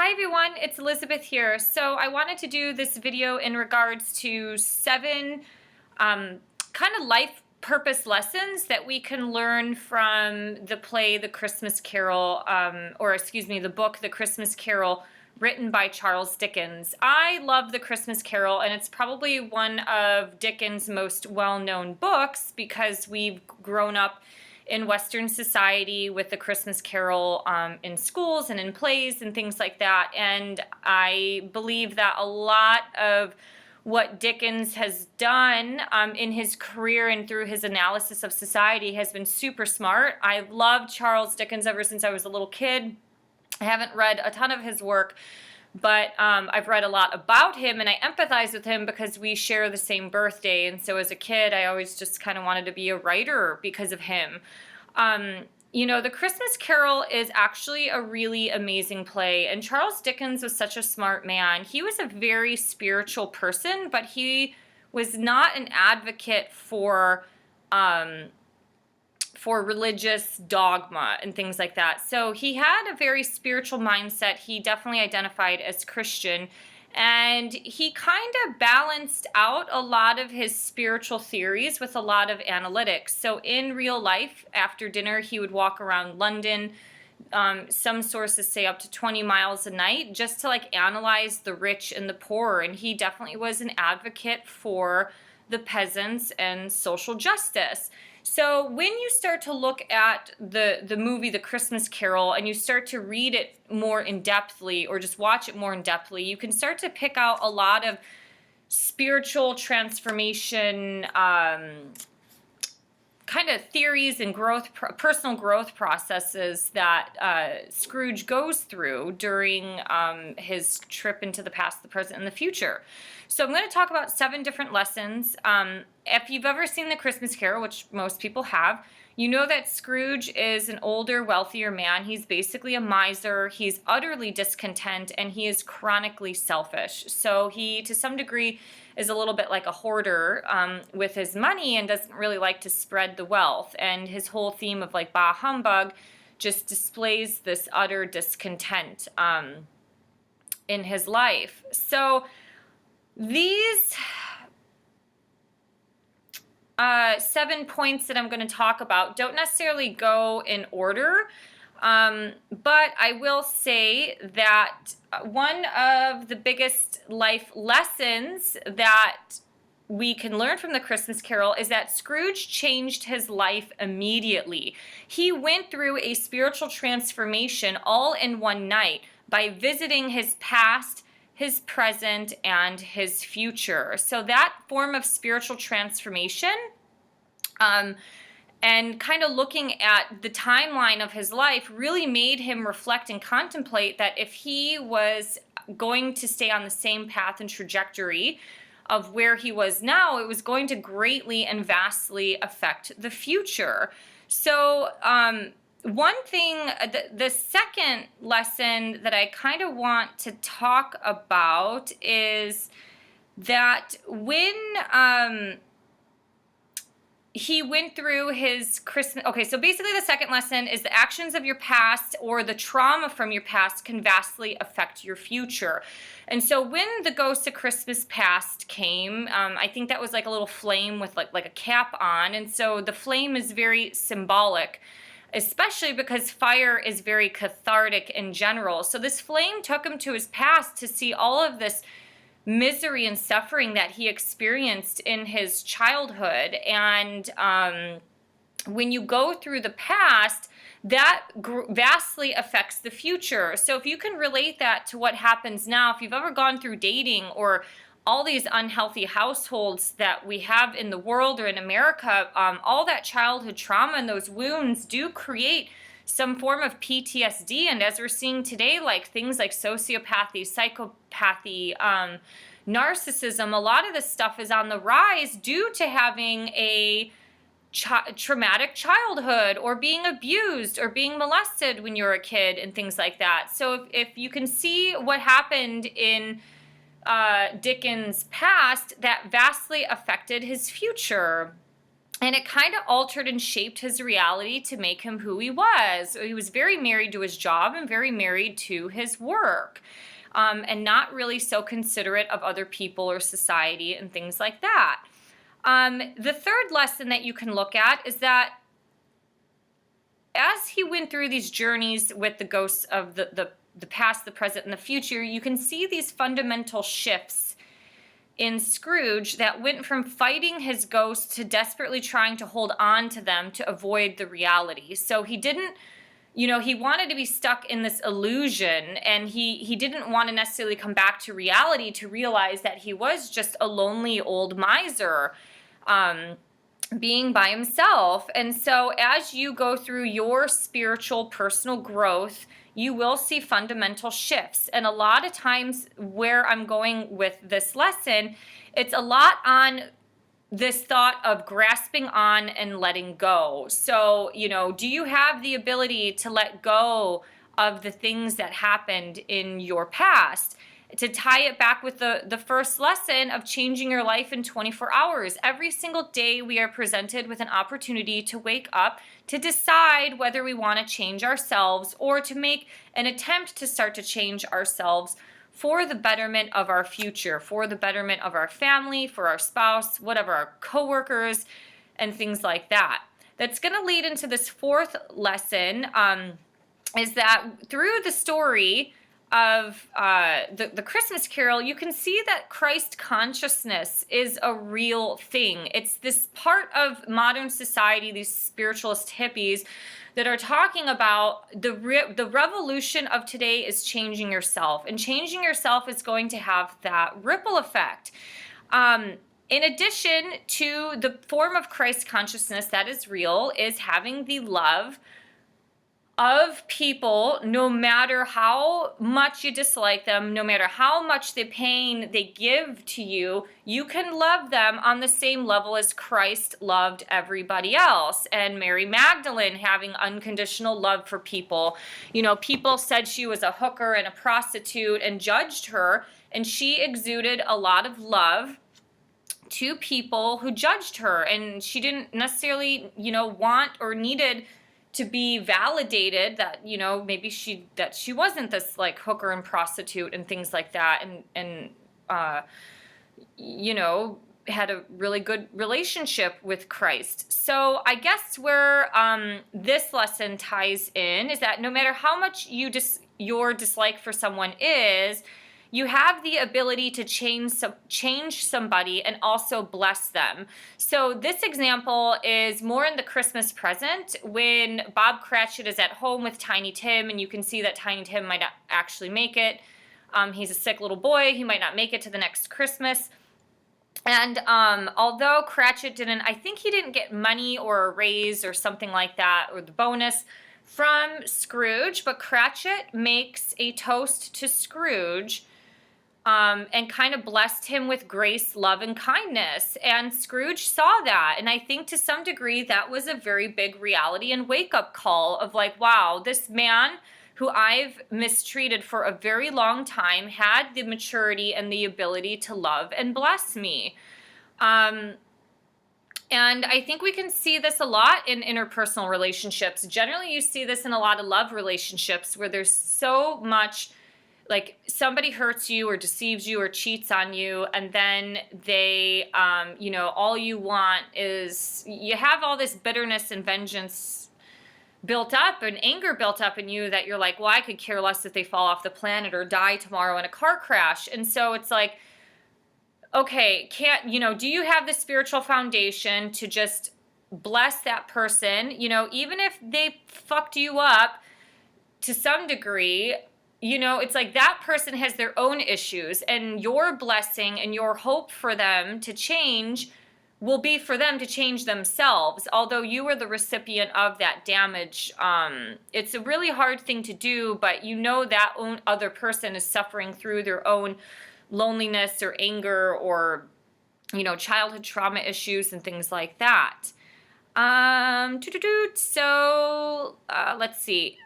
Hi everyone, it's Elizabeth here. So I wanted to do this video in regards to 7 kind of life purpose lessons that we can learn from the play The Christmas Carol, the book The Christmas Carol, written by Charles Dickens. I love The Christmas Carol, and it's probably one of Dickens' most well-known books because we've grown up in Western society with the Christmas Carol in schools and in plays and things like that. And I believe that a lot of what Dickens has done in his career and through his analysis of society has been super smart. I've loved Charles Dickens ever since I was a little kid. I haven't read a ton of his work, but I've read a lot about him, and I empathize with him because we share the same birthday. And so as a kid, I always just kind of wanted to be a writer because of him. The Christmas Carol is actually a really amazing play, and Charles Dickens was such a smart man. He was a very spiritual person, but he was not an advocate for religious dogma and things like that. So he had a very spiritual mindset. He definitely identified as Christian, and he kind of balanced out a lot of his spiritual theories with a lot of analytics. So in real life, after dinner, he would walk around London, some sources say up to 20 miles a night, just to analyze the rich and the poor. And he definitely was an advocate for the peasants and social justice. So when you start to look at the movie The Christmas Carol and you start to read it more in-depthly or just watch it more in-depthly, you can start to pick out a lot of spiritual transformation kind of theories and personal growth processes that Scrooge goes through during his trip into the past, the present, and the future. So I'm going to talk about 7 different lessons. If you've ever seen The Christmas Carol, which most people have, you know that Scrooge is an older, wealthier man. He's basically a miser. He's utterly discontent, and he is chronically selfish. So he, to some degree, is a little bit like a hoarder with his money and doesn't really like to spread the wealth. And his whole theme of bah humbug just displays this utter discontent in his life. So these 7 points that I'm going to talk about don't necessarily go in order, but I will say that one of the biggest life lessons that we can learn from The Christmas Carol is that Scrooge changed his life immediately. He went through a spiritual transformation all in one night by visiting his past, his present, and his future. So that form of spiritual transformation and kind of looking at the timeline of his life really made him reflect and contemplate that if he was going to stay on the same path and trajectory of where he was now, it was going to greatly and vastly affect the future. So one thing, the second lesson that I kind of want to talk about is that when he went through his Christmas. Okay, so basically the second lesson is the actions of your past or the trauma from your past can vastly affect your future. And so when the Ghost of Christmas Past came, I think that was like a little flame with like a cap on. And so the flame is very symbolic, especially because fire is very cathartic in general. So this flame took him to his past to see all of this misery and suffering that he experienced in his childhood. And when you go through the past, that vastly affects the future. So if you can relate that to what happens now, if you've ever gone through dating or all these unhealthy households that we have in the world or in America, all that childhood trauma and those wounds do create some form of PTSD. And as we're seeing today, things like sociopathy, psychopathy, narcissism, a lot of this stuff is on the rise due to having a traumatic childhood or being abused or being molested when you're a kid and things like that. So if you can see what happened in Dickens' past, that vastly affected his future. And it kind of altered and shaped his reality to make him who he was. He was very married to his job and very married to his work, and not really so considerate of other people or society and things like that. The third lesson that you can look at is that as he went through these journeys with the ghosts of the past, the present, and the future, you can see these fundamental shifts in Scrooge that went from fighting his ghosts to desperately trying to hold on to them to avoid the reality. So he didn't, he wanted to be stuck in this illusion, and he didn't want to necessarily come back to reality to realize that he was just a lonely old miser, being by himself. And so as you go through your spiritual personal growth, you will see fundamental shifts. And a lot of times where I'm going with this lesson, it's a lot on this thought of grasping on and letting go. So, do you have the ability to let go of the things that happened in your past? To tie it back with the first lesson of changing your life in 24 hours. Every single day we are presented with an opportunity to wake up, to decide whether we want to change ourselves or to make an attempt to start to change ourselves for the betterment of our future, for the betterment of our family, for our spouse, whatever, our coworkers, and things like that. That's going to lead into this fourth lesson, is that through the story of the Christmas Carol, you can see that Christ consciousness is a real thing. It's this part of modern society, these spiritualist hippies, that are talking about the revolution of today is changing yourself, and changing yourself is going to have that ripple effect. In addition to the form of Christ consciousness that is real, is having the love of people, no matter how much you dislike them, no matter how much the pain they give to you, you can love them on the same level as Christ loved everybody else. And Mary Magdalene having unconditional love for people. People said she was a hooker and a prostitute and judged her, and she exuded a lot of love to people who judged her, and she didn't necessarily, want or needed to be validated that, maybe she wasn't this like hooker and prostitute and things like that, and had a really good relationship with Christ. So I guess where this lesson ties in is that no matter how much your dislike for someone is, you have the ability to change somebody and also bless them. So this example is more in the Christmas Present, when Bob Cratchit is at home with Tiny Tim, and you can see that Tiny Tim might not actually make it. He's a sick little boy. He might not make it to the next Christmas. And although Cratchit I think he didn't get money or a raise or something like that, or the bonus from Scrooge, but Cratchit makes a toast to Scrooge, and kind of blessed him with grace, love, and kindness. And Scrooge saw that. And I think to some degree that was a very big reality and wake-up call of like, wow, this man who I've mistreated for a very long time had the maturity and the ability to love and bless me. And I think we can see this a lot in interpersonal relationships. Generally, you see this in a lot of love relationships where there's so much, like somebody hurts you or deceives you or cheats on you, and then they, all you want is, you have all this bitterness and vengeance built up and anger built up in you that you're like, well, I could care less if they fall off the planet or die tomorrow in a car crash. And so it's like, okay, do you have the spiritual foundation to just bless that person? Even if they fucked you up to some degree, it's like that person has their own issues, and your blessing and your hope for them to change will be for them to change themselves, although you are the recipient of that damage. It's a really hard thing to do, but that other person is suffering through their own loneliness or anger or, childhood trauma issues and things like that. So let's see.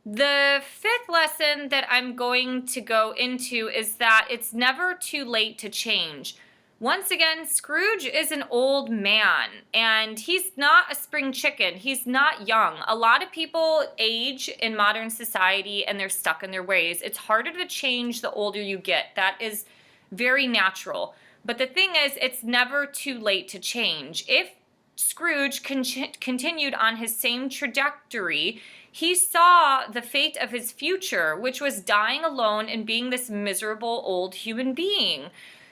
The fifth lesson that I'm going to go into is that it's never too late to change. Once again, Scrooge is an old man, and he's not a spring chicken. He's not young. A lot of people age in modern society and they're stuck in their ways. It's harder to change the older you get. That is very natural. But the thing is, it's never too late to change. If Scrooge continued on his same trajectory, he saw the fate of his future, which was dying alone and being this miserable old human being.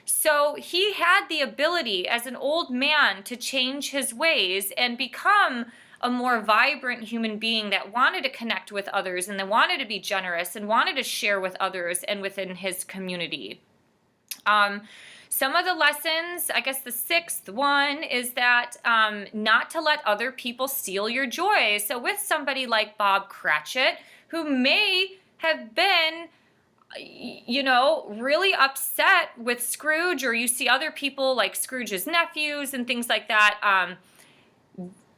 So he had the ability as an old man to change his ways and become a more vibrant human being that wanted to connect with others and that wanted to be generous and wanted to share with others and within his community. Some of the lessons, I guess the sixth one is that not to let other people steal your joy. So with somebody like Bob Cratchit, who may have been really upset with Scrooge, or you see other people like Scrooge's nephews and things like that,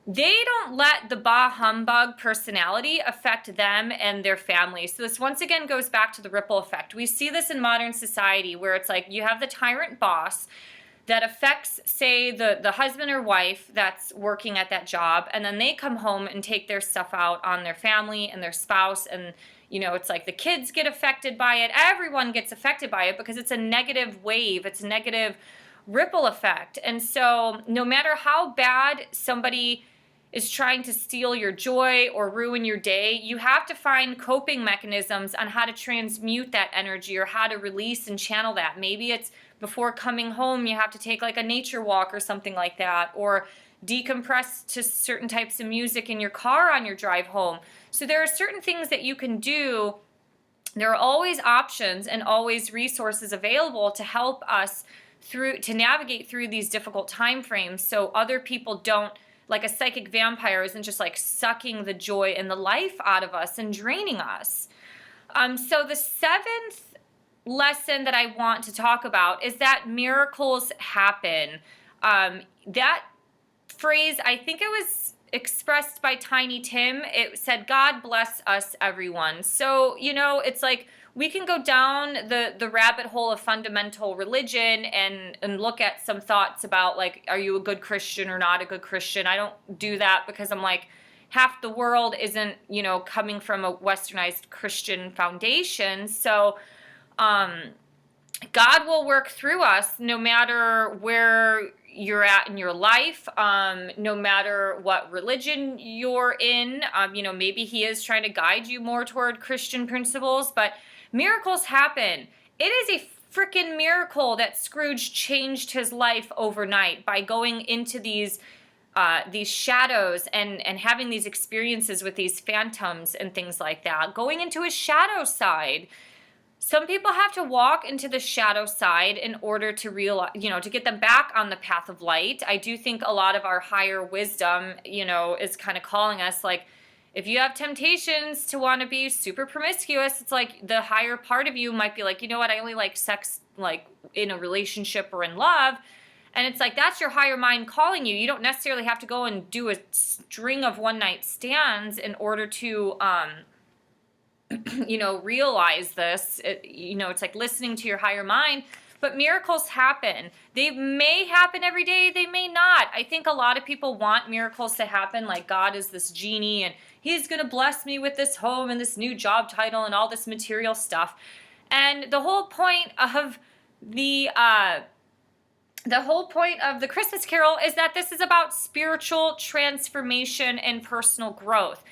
they don't let the bah humbug personality affect them and their family. So this once again goes back to the ripple effect. We see this in modern society where it's like you have the tyrant boss that affects, say, the husband or wife that's working at that job, and then they come home and take their stuff out on their family and their spouse, and it's like the kids get affected by it. Everyone gets affected by it because it's a negative wave. It's a negative ripple effect. And so no matter how bad somebody is trying to steal your joy or ruin your day, you have to find coping mechanisms on how to transmute that energy or how to release and channel that. Maybe it's before coming home, you have to take like a nature walk or something like that, or decompress to certain types of music in your car on your drive home. So there are certain things that you can do. There are always options and always resources available to help us to navigate through these difficult time frames, so other people don't, like a psychic vampire isn't just like sucking the joy and the life out of us and draining us. So the seventh lesson that I want to talk about is that miracles happen. That phrase, I think it was expressed by Tiny Tim. It said, "God bless us, everyone." So, it's like we can go down the rabbit hole of fundamental religion and look at some thoughts about, like, are you a good Christian or not a good Christian? I don't do that because I'm like, half the world isn't, coming from a westernized Christian foundation. So, God will work through us no matter where you're at in your life, no matter what religion you're in. Maybe he is trying to guide you more toward Christian principles, but miracles happen. It is a freaking miracle that Scrooge changed his life overnight by going into these shadows and having these experiences with these phantoms and things like that, going into his shadow side. Some people have to walk into the shadow side in order to realize, to get them back on the path of light. I do think a lot of our higher wisdom, is kind of calling us, like, if you have temptations to want to be super promiscuous, it's like the higher part of you might be like, you know what, I only like sex, like, in a relationship or in love. And it's like, that's your higher mind calling you. You don't necessarily have to go and do a string of one-night stands in order to, realize this. It's like listening to your higher mind. But miracles happen. They may happen every day. They may not. I think a lot of people want miracles to happen, like God is this genie and he's going to bless me with this home and this new job title and all this material stuff. And the whole point of the Christmas Carol is that this is about spiritual transformation and personal growth.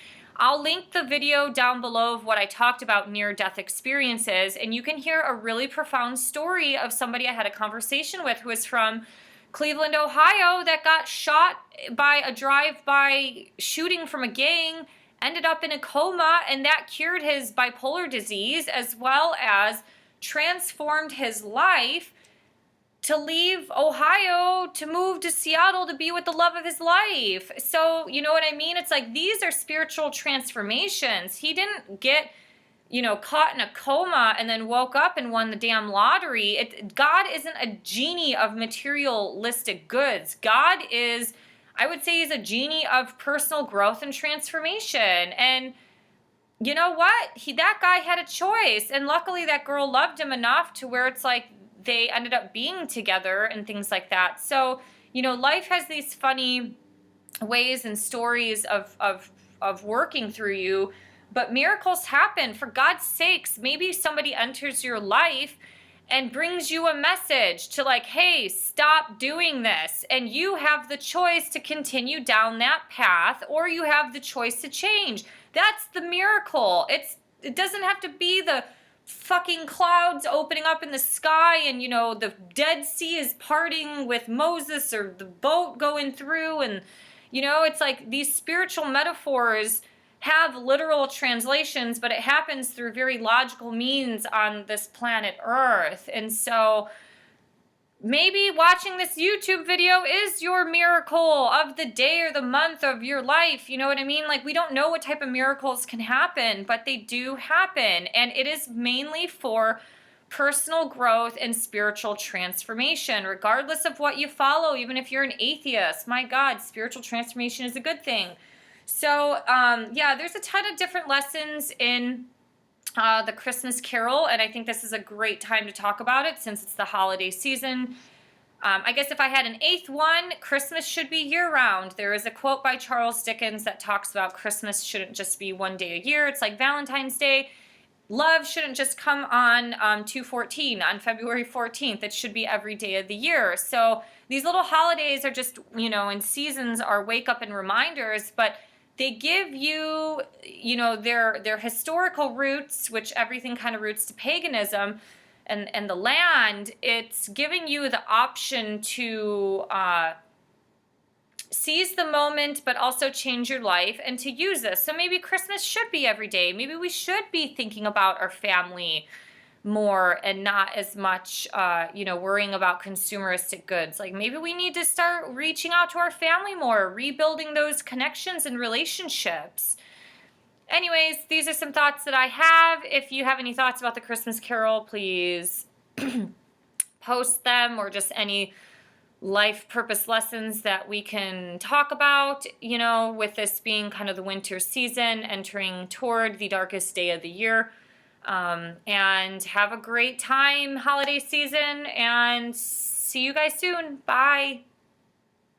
I'll link the video down below of what I talked about near-death experiences, and you can hear a really profound story of somebody I had a conversation with who is from Cleveland, Ohio, that got shot by a drive-by shooting from a gang, ended up in a coma, and that cured his bipolar disease as well as transformed his life to leave Ohio to move to Seattle to be with the love of his life. So, you know what I mean? It's like these are spiritual transformations. He didn't get, caught in a coma and then woke up and won the damn lottery. God isn't a genie of materialistic goods. God is, I would say, he's a genie of personal growth and transformation. And you know what? That guy had a choice. And luckily that girl loved him enough to where it's like, they ended up being together and things like that. So, life has these funny ways and stories of working through you, but miracles happen. For God's sakes, maybe somebody enters your life and brings you a message to like, hey, stop doing this. And you have the choice to continue down that path, or you have the choice to change. That's the miracle. It doesn't have to be the fucking clouds opening up in the sky and, the Dead Sea is parting with Moses, or the boat going through. And, it's like these spiritual metaphors have literal translations, but it happens through very logical means on this planet Earth. And so maybe watching this YouTube video is your miracle of the day or the month of your life. You know what I mean? Like, we don't know what type of miracles can happen, but they do happen. And it is mainly for personal growth and spiritual transformation, regardless of what you follow. Even if you're an atheist, my God, spiritual transformation is a good thing. So, there's a ton of different lessons in the Christmas Carol, and I think this is a great time to talk about it since it's the holiday season. I guess if I had an eighth one, Christmas should be year-round. There is a quote by Charles Dickens that talks about Christmas shouldn't just be one day a year. It's like Valentine's Day. Love shouldn't just come on 2/14, on February 14th. It should be every day of the year. So these little holidays are just, and seasons are wake-up and reminders, but they give you, their historical roots, which everything kind of roots to paganism and the land. It's giving you the option to seize the moment, but also change your life and to use this. So maybe Christmas should be every day. Maybe we should be thinking about our family more and not as much, worrying about consumeristic goods. Like, maybe we need to start reaching out to our family more, rebuilding those connections and relationships. Anyways, these are some thoughts that I have. If you have any thoughts about the Christmas Carol, please post them, or just any life purpose lessons that we can talk about, with this being kind of the winter season, entering toward the darkest day of the year. And have a great time, holiday season, and see you guys soon. Bye.